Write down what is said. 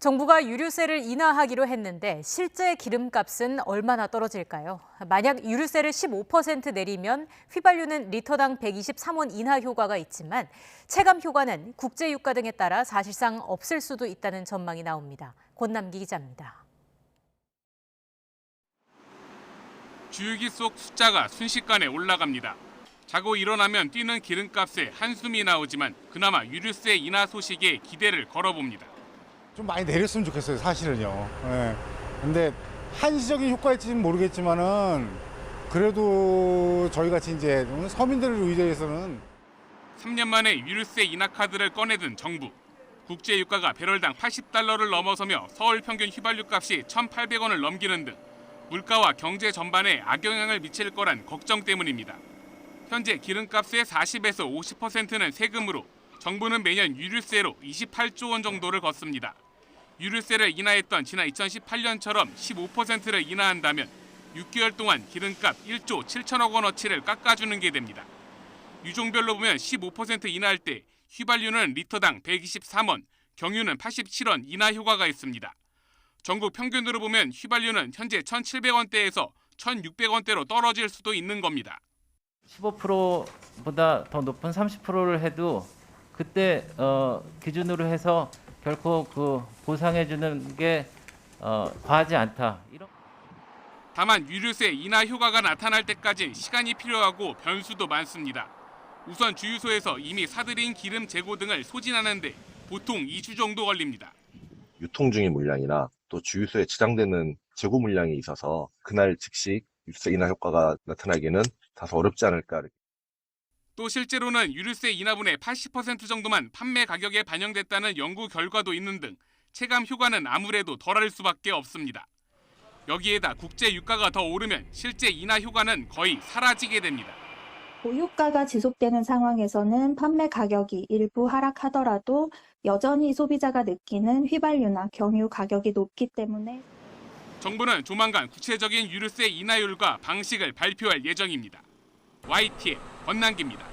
정부가 유류세를 인하하기로 했는데 실제 기름값은 얼마나 떨어질까요? 만약 유류세를 15% 내리면 휘발유는 리터당 123원 인하 효과가 있지만 체감 효과는 국제유가 등에 따라 사실상 없을 수도 있다는 전망이 나옵니다. 권남기 기자입니다. 주유기 속 숫자가 순식간에 올라갑니다. 자고 일어나면 뛰는 기름값에 한숨이 나오지만 그나마 유류세 인하 소식에 기대를 걸어봅니다. 좀 많이 내렸으면 좋겠어요, 사실은요. 예. 근데 한시적인 효과일지는 모르겠지만은 그래도 저희 같이 이제 서민들을 의지해서는 3년 만에 유류세 인하 카드를 꺼내든 정부. 국제 유가가 배럴당 80달러를 넘어서며 서울 평균 휘발유 값이 1,800원을 넘기는 등 물가와 경제 전반에 악영향을 미칠 거란 걱정 때문입니다. 현재 기름값의 40에서 50%는 세금으로 정부는 매년 유류세로 28조 원 정도를 걷습니다. 유류세를 인하했던 지난 2018년처럼 15%를 인하한다면 6개월 동안 기름값 1조 7천억 원어치를 깎아주는 게 됩니다. 유종별로 보면 15% 인하할 때 휘발유는 리터당 123원, 경유는 87원 인하 효과가 있습니다. 전국 평균으로 보면 휘발유는 현재 1,700원대에서 1,600원대로 떨어질 수도 있는 겁니다. 15%보다 더 높은 30%를 해도 그때 기준으로 해서 결코 그 보상해 주는 게 과하지 않다. 다만 유류세 인하 효과가 나타날 때까지 시간이 필요하고 변수도 많습니다. 우선 주유소에서 이미 사들인 기름 재고 등을 소진하는 데 보통 2주 정도 걸립니다. 유통 중인 물량이나 또 주유소에 저장되는 재고 물량이 있어서 그날 즉시 유류세 인하 효과가 나타나기는 다소 어렵지 않을까. 또 실제로는 유류세 인하분의 80% 정도만 판매 가격에 반영됐다는 연구 결과도 있는 등 체감 효과는 아무래도 덜할 수밖에 없습니다. 여기에다 국제 유가가 더 오르면 실제 인하 효과는 거의 사라지게 됩니다. 고유가가 지속되는 상황에서는 판매 가격이 일부 하락하더라도 여전히 소비자가 느끼는 휘발유나 경유 가격이 높기 때문에 정부는 조만간 구체적인 유류세 인하율과 방식을 발표할 예정입니다. YTN 권남기입니다.